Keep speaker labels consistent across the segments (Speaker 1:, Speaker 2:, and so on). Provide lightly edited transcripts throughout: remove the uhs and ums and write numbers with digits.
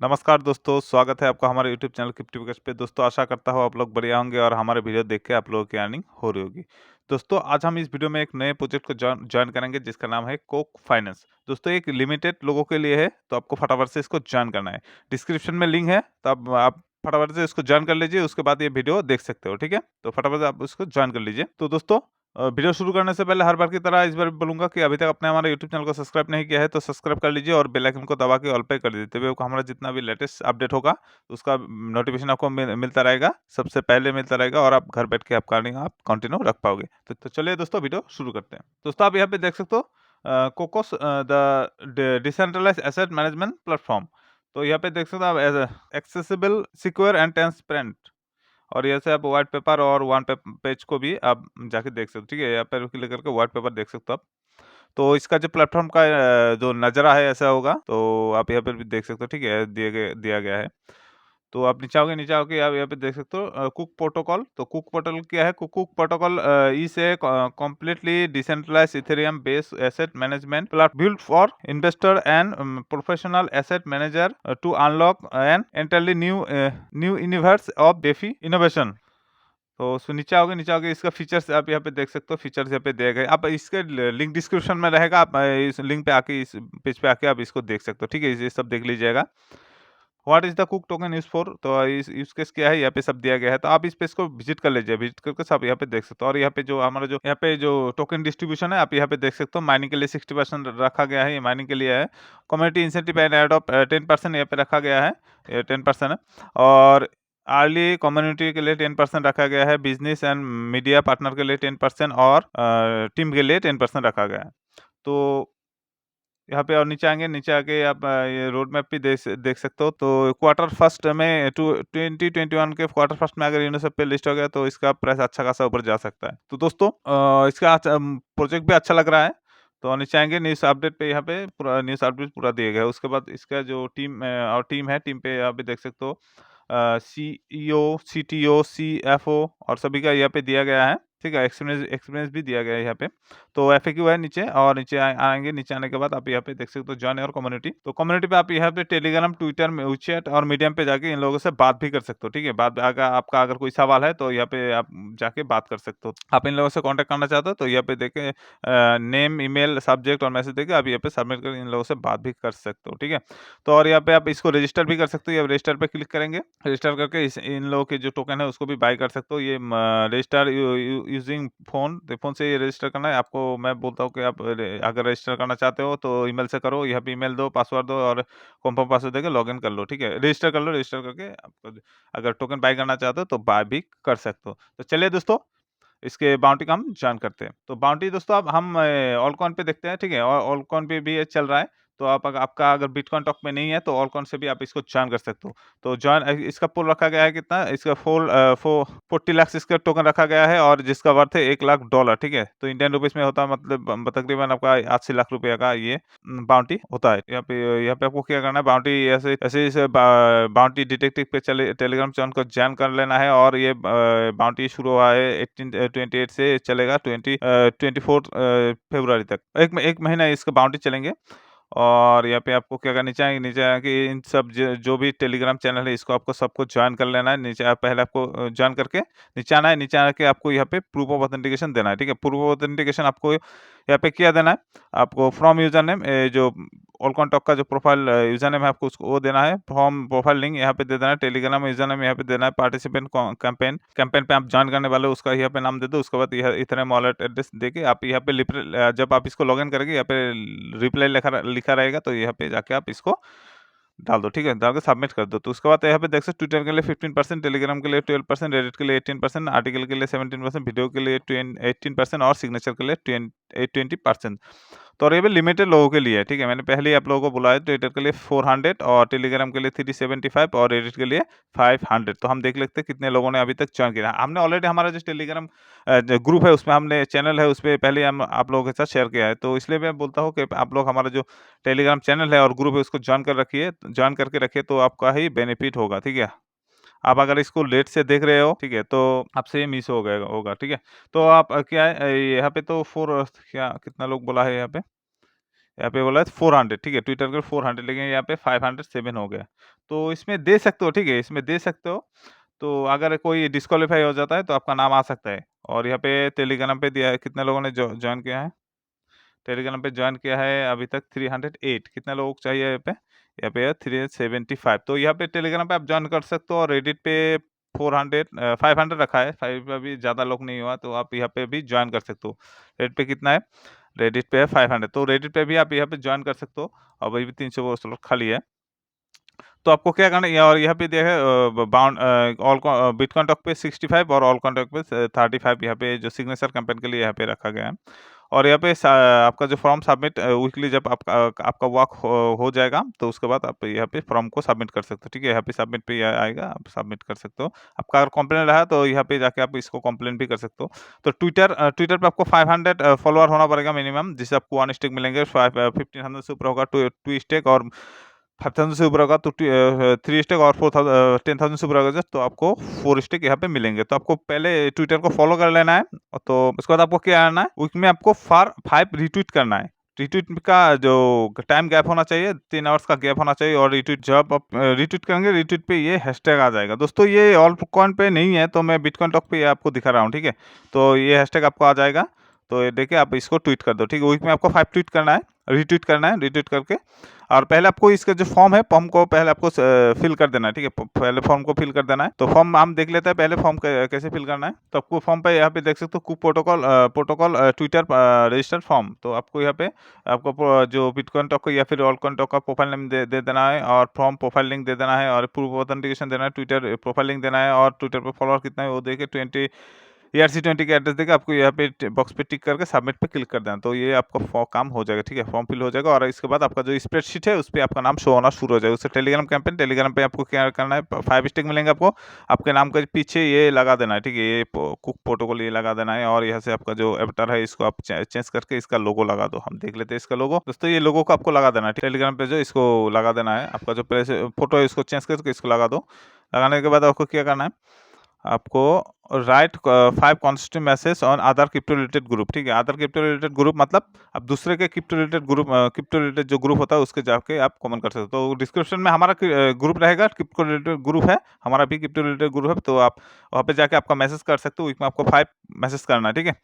Speaker 1: नमस्कार दोस्तों, स्वागत है आपका हमारे यूट्यूब चैनल क्रिप्टोविकस पे। दोस्तों आशा करता हूँ आप लोग बढ़िया होंगे और हमारे वीडियो देख के आप लोगों की अर्निंग हो रही होगी। दोस्तों आज हम इस वीडियो में एक नए प्रोजेक्ट को ज्वाइन करेंगे जिसका नाम है कोक फाइनेंस। दोस्तों एक लिमिटेड लोगों के लिए है, तो आपको फटाफट से इसको ज्वाइन करना है। डिस्क्रिप्शन में लिंक है, तो आप फटाफट से इसको ज्वाइन कर लीजिए, उसके बाद ये वीडियो देख सकते हो। ठीक है, तो फटाफट से आप उसको ज्वाइन कर लीजिए। तो दोस्तों वीडियो शुरू करने से पहले हर बार की तरह इस बार भी बोलूँगा कि अभी तक आपने हमारे यूट्यूब चैनल को सब्सक्राइब नहीं किया है तो सब्सक्राइब कर लीजिए और बेल आइकन को दबा के ऑल पे कर दीजिए। तभी आपको हमारा जितना भी लेटेस्ट अपडेट होगा उसका नोटिफिकेशन आपको मिलता रहेगा, सबसे पहले मिलता रहेगा और आप घर बैठ के आपका अर्निंग आप कंटिन्यू रख पाओगे। तो चलिए दोस्तों वीडियो शुरू करते हैं। दोस्तों आप यहाँ पे देख सकते हो Kokos the decentralised asset management platform. तो यहाँ पे देख सकते हो आप एक्सेसिबल, सिक्योर एंड ट्रांसपेरेंट। और यहाँ से आप व्हाइट पेपर और वन पेज को भी आप जाके देख सकते हो। ठीक है, यहाँ पर क्लिक करके व्हाइट पेपर देख सकते हो आप। तो इसका जो प्लेटफॉर्म का जो नज़ारा है ऐसा होगा, तो आप यहाँ पर भी देख सकते हो। ठीक है, दिया गया है। तो आप नीचे आओगे आप यहाँ पे देख सकते हो कुक प्रोटोकॉल। तो कुक प्रोटोकॉल क्या है? Cook protocol is a completely decentralized Ethereum based asset management platform built for investor and professional asset manager to unlock an entirely new universe of DeFi innovation। तो उसमें नीचे आओगे इसका features आप यहाँ पे देख सकते हो। फीचर्स यहाँ पे दिए गए, आप इसके लिंक डिस्क्रिप्शन में रहेगा, आप इस लिंक पे आके इस पेज पे आके आप इसको देख सकते हो। ठीक है, ये सब देख लीजिएगा। What is the cook token use for, तो इस यूज केस क्या है यहाँ पे सब दिया गया है। तो आप इस पेज को विजिट कर लीजिए, विजिट करके सब यहाँ पे देख सकते हो। और यहाँ पे जो हमारा जो यहाँ पे जो टोकन डिस्ट्रीब्यूशन है आप यहाँ पे देख सकते हो। माइनिंग के लिए 60% रखा गया है, ये माइनिंग के लिए है। Community incentive and aid of 10% यहाँ पे रखा गया है, ये 10% है। और अर्ली कम्युनिटी के लिए 10% रखा गया है। बिजनेस एंड मीडिया पार्टनर के लिए 10% और टीम के लिए 10% रखा गया है। तो यहाँ पे और नीचे आके आप ये रोड मैप भी देख सकते हो। तो क्वार्टर फर्स्ट में 2021 के क्वार्टर फर्स्ट में अगर यूनिसेफ पे लिस्ट हो गया तो इसका प्राइस अच्छा खासा ऊपर जा सकता है। तो दोस्तों इसका प्रोजेक्ट भी अच्छा लग रहा है। तो नीचे आएंगे न्यूज़ अपडेट पे, यहाँ पे पूरा न्यूज़ अपडेट पूरा दिया गया है। उसके बाद इसका जो टीम है, टीम पे यहाँ पे देख सकते हो सीईओ, सीटीओ, सीएफओ और सभी का यहाँ पे दिया गया है। ठीक है, एक्सपीरियंस भी दिया गया है यहाँ पे। तो एफएक्यू है नीचे, और आएंगे, नीचे आने के बाद आप यहाँ पे देख सकते हो जॉइन और कम्युनिटी। तो कम्युनिटी पे आप यहाँ पे टेलीग्राम, ट्विटर में, चैट और मीडियम पे जाके इन लोगों से बात भी कर सकते हो। ठीक है, बात अगर आपका अगर कोई सवाल है तो यहाँ पे आप जाके बात कर सकते हो। आप इन लोगों से कॉन्टेक्ट करना चाहते हो तो यहाँ पे देखे नेम, ईमेल, सब्जेक्ट और मैसेज देके आप यहाँ पे सबमिट कर इन लोगों से बात भी कर सकते हो। ठीक है, तो और यहाँ पे आप इसको रजिस्टर भी कर सकते हो। ये रजिस्टर पे क्लिक करेंगे, रजिस्टर करके इन लोगों के जो टोकन है उसको भी बाय कर सकते हो। ये रजिस्टर यूजिंग फोन, तो फोन से ये रजिस्टर करना है आपको। मैं बोलता हूँ कि आप अगर रजिस्टर करना चाहते हो तो ईमेल से करो। यहाँ पे ईमेल दो, पासवर्ड दो और कंफर्म पासवर्ड देके लॉगिन कर लो। ठीक है, रजिस्टर कर लो। रजिस्टर करके आपको अगर टोकन बाय करना चाहते हो तो बाय भी कर सकते हो। तो चलिए दोस्तों इसके बाउंटी का हम जान करते हैं। तो बाउंटी दोस्तों अब हम ऑलकॉइन पे देखते हैं। ठीक है, और ऑलकॉइन पे भी ये चल रहा है। तो आप आपका अगर बिटकॉइन टॉक में नहीं है तो ऑलकॉइन से भी आप इसको जॉइन कर सकते हो। तो जॉइन इसका पुल रखा गया है कितना, इसका 40 लाख इसका टोकन रखा गया है और जिसका वर्थ है $1 लाख। ठीक है, तो इंडियन रुपीस में होता है मतलब तकरीबन आपका 80 लाख रुपये का ये बाउंटी होता है। यहाँ पे आपको क्या करना है, बाउंटी ऐसे ऐसे इसे बाउंटी डिटेक्टिव पे चले टेलीग्राम चैनल को ज्वाइन कर लेना है। और ये बाउंटी शुरू हुआ है 28 से चलेगा 24 फरवरी तक। एक महीना इसका बाउंटी चलेंगे। और यहाँ पे आपको क्या करना, नीचे आके इन सब जो भी टेलीग्राम चैनल है इसको आपको सबको ज्वाइन कर लेना है। नीचे आप पहले आपको ज्वाइन करके नीचे आना है। नीचे आके आपको यहाँ पे प्रूफ ऑफ ऑथेंटिकेशन देना है। ठीक है, प्रूफ ऑफ ऑथेंटिकेशन आपको यहाँ पे क्या देना है, आपको फ्रॉम यूजर नेम, जो ऑलकॉन टॉक का जो प्रोफाइल यूजर नेम है आपको उसको वो देना है। फ्रॉम प्रोफाइल लिंक यहाँ पे दे देना है। टेलीग्राम यूजर नेम यहाँ पे देना है। पार्टिसिपेंट कैंपेन पे आप ज्वाइन करने वाले हो उसका यहाँ पे नाम दे दो। उसके बाद यह इथेरियम वॉलेट एड्रेस देके आप यहाँ पे जब आप इसको लॉगिन करेंगे यहाँ पे रिप्लाई लिखा रहेगा, तो यहाँ पे जाके आप इसको डाल दो। ठीक है, डाल के सबमिट कर दो। तो उसके बाद यहाँ पे देख सकते ट्विटर के लिए 15%, टेलीग्राम के लिए 12%, रेडिट के लिए 18%, आर्टिकल के लिए 17%, वीडियो के लिए 18% और सिग्नेचर के लिए 20%। तो और ये भी लिमिटेड लोगों के लिए है। ठीक है, मैंने पहले ही आप लोगों को बुलाया। ट्विटर के लिए 400 और टेलीग्राम के लिए 375 और रेडिट के लिए 500। तो हम देख लेते हैं कितने लोगों ने अभी तक ज्वाइन किया। हमने ऑलरेडी हमारा जो टेलीग्राम जो ग्रुप है उसमें हमने चैनल है उस पर पहले हम आप लोगों के साथ शेयर किया है। तो इसलिए मैं बोलता हूँ कि आप लोग हमारा जो टेलीग्राम चैनल है और ग्रुप है उसको ज्वाइन करके रखिए, तो आपका ही बेनिफिट होगा। ठीक है, आप अगर इसको लेट से देख रहे हो, ठीक है, तो आपसे ये मिस हो गया होगा। ठीक है, तो आप क्या है यहाँ पे तो 4 क्या कितना लोग बोला है यहाँ पे, यहाँ पे बोला है 400, ठीक है, ट्विटर के 400, लेकिन यहाँ पे 507 हो गया। तो इसमें दे सकते हो, ठीक है, इसमें दे सकते हो। तो अगर कोई डिस्क्वालीफाई हो जाता है तो आपका नाम आ सकता है। और यहाँ पे टेलीग्राम पे दिया है, कितने लोगों ने जॉइन किया है? टेलीग्राम पे जॉइन किया है अभी तक 308। कितने लोग चाहिए यहाँ पे? यहाँ पे है 375। तो यहाँ पे टेलीग्राम पे आप जॉइन कर सकते हो, और रेडिट पे 500 रखा है, 5 अभी ज़्यादा लोग नहीं हुआ, तो आप यहाँ पे भी जॉइन कर सकते हो। रेडिट पे कितना है? रेडिट पे है 500, तो रेडिट पे भी आप यहाँ पे जॉइन कर सकते हो। अभी भी 300 स्लॉट खाली है। तो आपको क्या करना है, और यहाँ पे देखिए बाउंड ऑल बिटकॉइन टॉक पे 65 और ऑल कॉइन टॉक पे 35, यहाँ पे जो सिग्नेचर कैंपेन के लिए यहाँ पे रखा गया है। और यहाँ पे आपका जो फॉर्म सबमिट वीकली जब आपका वर्क हो जाएगा, तो उसके बाद आप यहाँ पे फॉर्म को सबमिट कर सकते हो, ठीक है। यहाँ पे सबमिट पे आएगा, आप सबमिट कर सकते हो। आपका अगर कंप्लेन रहा तो यहाँ पे जाके आप इसको कंप्लेन भी कर सकते हो। तो ट्विटर पे आपको 500 फॉलोअर होना पड़ेगा मिनिमम, जिससे आपको 1 स्टेक मिलेंगे। 1500 से ऊपर होगा 2 स्टेक, और 5000 से ऊपर होगा तो 3 स्टेक, और 10,000 से ऊपर होगा तो आपको 4 स्टेक यहाँ पे मिलेंगे। तो आपको पहले ट्विटर को फॉलो कर लेना है, तो उसके बाद आपको क्या करना है, वीक में आपको 5 रीट्वीट करना है। रीट्वीट का जो टाइम गैप होना चाहिए, 3 आवर्स का गैप होना चाहिए। और रीट्वीट जब आप रीट्वीट करेंगे, रीट्वीट पे ये हैशटैग आ जाएगा। दोस्तों ये ऑल कॉइन पे नहीं है, तो मैं बिटकॉइन टॉक पे ये आपको दिखा रहा हूँ, ठीक है। तो ये हैशटैग आपको आ जाएगा, तो ये देखिए आप इसको ट्वीट कर दो, ठीक है। वीक में आपको 5 ट्वीट करना है, रीट्वीट करना है। रीट्वीट करके और पहले आपको इसका जो फॉर्म है, फॉर्म को पहले आपको फिल कर देना है, ठीक है। पहले फॉर्म को फिल कर देना है। तो फॉर्म हम देख लेते हैं पहले फॉर्म कैसे फिल करना है। तो आपको फॉर्म पे यहाँ पे देख सकते हो cook protocol Twitter register form. तो आपको यहाँ पे आपको जो बिटकॉइन टॉक या फिर ऑलकॉइन टॉक का प्रोफाइल नेम दे देना है, और फॉर्म प्रोफाइल लिंक दे देना है, और प्रूफ ऑथेंटिकेशन देना है, ट्विटर प्रोफाइल लिंक देना है, और ट्विटर पर फॉलोअर कितना है वो देके 20 ERC20 का एड्रेस देके आपको यहाँ पे बॉक्स पे टिक करके सबमिट पे क्लिक कर देना। तो ये आपका काम हो जाएगा, ठीक है। फॉर्म फिल हो जाएगा, और इसके बाद आपका जो स्प्रेडशीट है उस पे आपका नाम शो होना शुरू हो जाएगा। उससे टेलीग्राम पे आपको क्या करना है, 5 स्टिक मिलेंगे आपको। आपके नाम के पीछे ये लगा देना है, ठीक है, ये कुक प्रोटोकॉल ये लगा देना है। और यहाँ से आपका जो एवतार है इसको आप चेंज करके इसका लोगो लगा दो। हम देख लेते हैं इसका लोगो। दोस्तों ये लोगो को आपको लगा देना है टेलीग्राम पे, जो इसको लगा देना है। आपका जो प्रेस फोटो है इसको चेंज करके इसको लगा दो। लगाने के बाद आपको क्या करना है, आपको right 5 constitute message on other crypto related group, ठीक है। अदर क्रिप्टो रिलेटेड ग्रुप मतलब आप दूसरे के क्रिप्टो रिलेटेड जो ग्रुप होता है उसके जाके आप कमेंट कर सकते हो। तो डिस्क्रिप्शन में हमारा ग्रुप रहेगा, क्रिप्टो रिलेटेड ग्रुप है, हमारा भी क्रिप्टो रिलेटेड ग्रुप है। तो आप वहाँ पे जाके आपका मैसेज कर सकते हो। वीक में आपको 5 मैसेज करना है, ठीक है।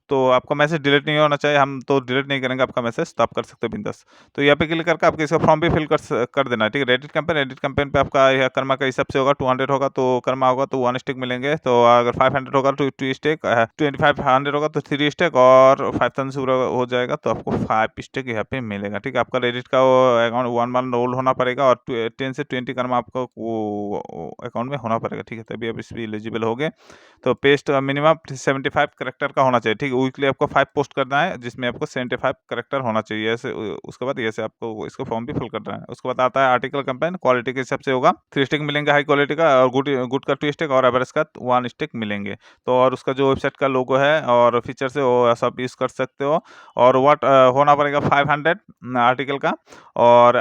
Speaker 1: तो आपका मैसेज डिलीट नहीं होना चाहिए, हम तो डिलीट नहीं करेंगे आपका मैसेज, तो आप कर सकते हो बिंदास। तो यहाँ पे क्लिक करके आपको इसका फॉर्म भी फिल कर देना है, ठीक है। रेडिट कैंपेन पे आपका यह कर्मा का हिसाब से होगा। 200 होगा तो कर्मा होगा तो 1 स्टेक मिलेंगे। तो अगर 500 होगा तो 2 स्टेक, 2500 होगा तो 3 स्टेक, और 5000 से हो जाएगा तो आपको 5 स्टेक यहाँ पे मिलेगा, ठीक है। आपका रेडिट का अकाउंट 1 मंथ ओल्ड होना पड़ेगा, और 10 से 20 कर्मा आपको अकाउंट में होना पड़ेगा, ठीक है, तभी आप इस पर एलिजिबल हो गए। तो पेस्ट मिनिमम 75 करेक्टर का होना चाहिए, ठीक है। वीकली आपको 5 पोस्ट करना है, जिसमें आपको 75 करेक्टर होना चाहिए। ऐसे उसके बाद ऐसे आपको इसको फॉर्म भी फिल करना है। उसके बाद आता है आर्टिकल कैंपेन, क्वालिटी के हिसाब से होगा। 3 स्टिक मिलेंगे हाई क्वालिटी का, और गुड का 2 स्टिक, और एवरेज का 1 स्टिक मिलेंगे। तो और उसका जो वेबसाइट का लोगो है और फीचर्स है वो सब यूज़ कर सकते हो। और व्हाट होना पड़ेगा 500 आर्टिकल का, और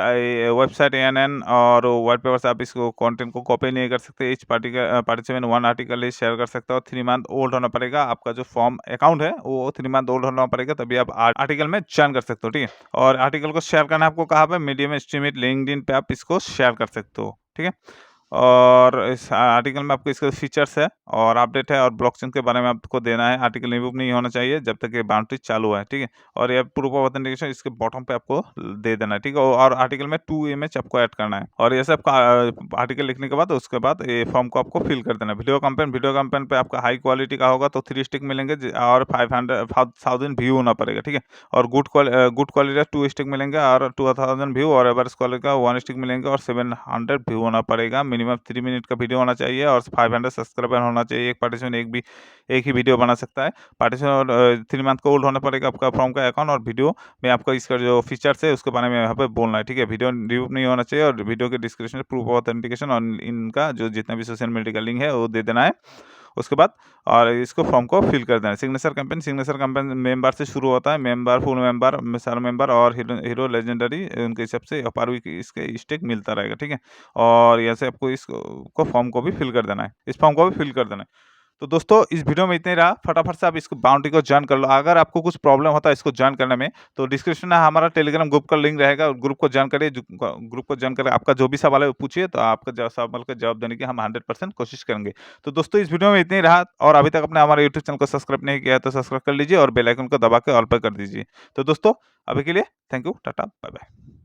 Speaker 1: वेबसाइट ANN और व्हाइट पेपर से आप इसको कंटेंट को कॉपी नहीं कर सकते। इच पार्टिसिपेंट 1 आर्टिकल ही शेयर कर सकते हो। 3 मंथ ओल्ड होना पड़ेगा, आपका जो फॉर्म अकाउंट है वो 3 मंथ ओल्ड होना पड़ेगा, तभी आप आर्टिकल में ज्वाइन कर सकते हो, ठीक है। और आर्टिकल को शेयर करना है आपको कहाँ पे, मीडियम, स्ट्रीमिट, लिंक्डइन पे आप इसको शेयर कर सकते हो, ठीक है। और इस आर्टिकल में आपको इसके फीचर्स है और अपडेट है, और ब्लॉकचेन के बारे में आपको देना है। आर्टिकल रिमूव नहीं होना चाहिए जब तक ये बाउंड्री चालू है, ठीक है। और ये प्रूफ ऑफ ऑथेंटिकेशन इसके बॉटम पे आपको दे देना है, ठीक है। और आर्टिकल में 2 इमेज आपको ऐड करना है। और ये सब आपका आर्टिकल लिखने के बाद उसके बाद ये फॉर्म को आपको फिल कर देना है। वीडियो कंपेन पे आपका हाई क्वालिटी का होगा तो 3 स्टिक मिलेंगे, और 500,000 व्यू होना पड़ेगा, ठीक है। और गुड क्वालिटी का 2 स्टिक मिलेंगे, और 2000 व्यू, और एवरेज क्वालिटी का 1 स्टिक मिलेंगे, और 700 व्यू होना पड़ेगा। मिनिमम 3 मिनट का वीडियो होना चाहिए, और 500 सब्सक्राइबर होना चाहिए। एक पार्टिसिपेंट एक ही वीडियो बना सकता है। पार्टिसिपेंट 3 मंथ का ओल्ड होना पड़ेगा आपका फॉर्म का अकाउंट। और वीडियो में आपको इसका जो फीचर्स है उसके बारे में यहाँ पे बोलना है, ठीक है। वीडियो रिव्यू नहीं होना चाहिए, और वीडियो के डिस्क्रिप्शन में प्रूफ ऑफ ऑथेंटिकेशन और इनका जो जितना भी सोशल मीडिया का लिंक है वो दे देना है। उसके बाद और इसको फॉर्म को फिल कर देना है। सिग्नेचर कैंपेन मेंबर से शुरू होता है, member, full member, sir member, और हीरो लेजेंडरी, उनके हिसाब से पर वीक इसके स्टेक मिलता रहेगा, ठीक है। और यहाँ से आपको इसको फॉर्म को भी फिल कर देना है, इस फॉर्म को भी फिल कर देना है। तो दोस्तों इस वीडियो में इतना ही रहा, फटाफट से आप इसको बाउंड्री को जॉइन कर लो। अगर आपको कुछ प्रॉब्लम होता है इसको जॉइन करने में, तो डिस्क्रिप्शन में हमारा टेलीग्राम ग्रुप का लिंक रहेगा, ग्रुप को जॉइन करिए। ग्रुप को जॉइन करके आपका जो भी सवाल है वो पूछिए, तो आपका सवाल का जवाब देने की हम 100% कोशिश करेंगे। तो दोस्तों इस वीडियो में इतना ही रहा, और अभी तक आपने हमारे यूट्यूब चैनल को सब्सक्राइब नहीं किया है तो सब्सक्राइब कर लीजिए और बेल आइकन को दबा के ऑल पर कर दीजिए। तो दोस्तों अभी के लिए thank you, tata, bye bye.